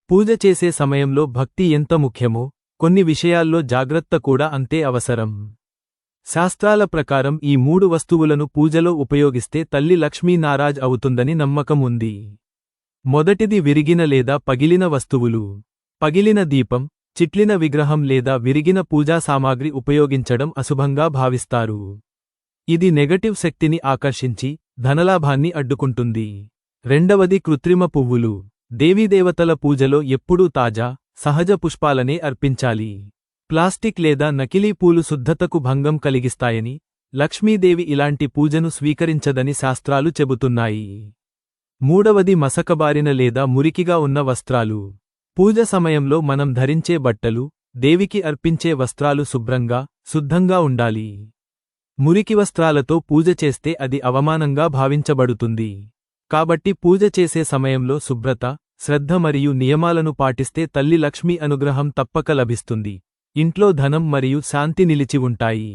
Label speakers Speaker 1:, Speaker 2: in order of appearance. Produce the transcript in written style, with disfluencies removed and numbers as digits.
Speaker 1: పూజ చేసే సమయంలో భక్తి ఎంత ముఖ్యమో కొన్ని విషయాల్లో జాగ్రత్త కూడా అంతే అవసరం. శాస్త్రాల ప్రకారం ఈ 3 వస్తువులను పూజలో ఉపయోగిస్తే తల్లి లక్ష్మీ నారాజ్ అవుతుందని నమ్మకం ఉంది. మొదటిది విరిగిన లేదా పగిలిన వస్తువులు. పగిలిన దీపం, చిట్లిన విగ్రహం లేదా విరిగిన పూజా సామాగ్రి ఉపయోగించడం అశుభంగా భావిస్తారు. ఇది నెగటివ్ శక్తిని ఆకర్షించి ధనలాభాన్ని అడ్డుకుంటుంది. రెండవది కృత్రిమ పువ్వులు. దేవీదేవతల పూజలో ఎప్పుడూ తాజా, సహజ పుష్పాలనే అర్పించాలి. ప్లాస్టిక్ లేదా నకిలీ పూలు శుద్ధతకు భంగం కలిగిస్తాయని, లక్ష్మీదేవి ఇలాంటి పూజను స్వీకరించదని శాస్త్రాలు చెబుతున్నాయి. మూడవది మసకబారిన లేదా మురికిగా ఉన్న వస్త్రాలు. పూజ సమయంలో మనం ధరించే బట్టలు, దేవికి అర్పించే వస్త్రాలు శుభ్రంగా, శుద్ధంగా ఉండాలి. మురికి వస్త్రాలతో పూజ చేస్తే అది అవమానంగా భావించబడుతుంది. కాబట్టి పూజ చేసే సమయంలో శుభ్రత, శ్రద్ధ మరియు నియమాలను పాటిస్తే తల్లి లక్ష్మీ అనుగ్రహం తప్పక లభిస్తుంది. ఇంట్లో ధనం మరియు శాంతి నిలిచి ఉంటాయి.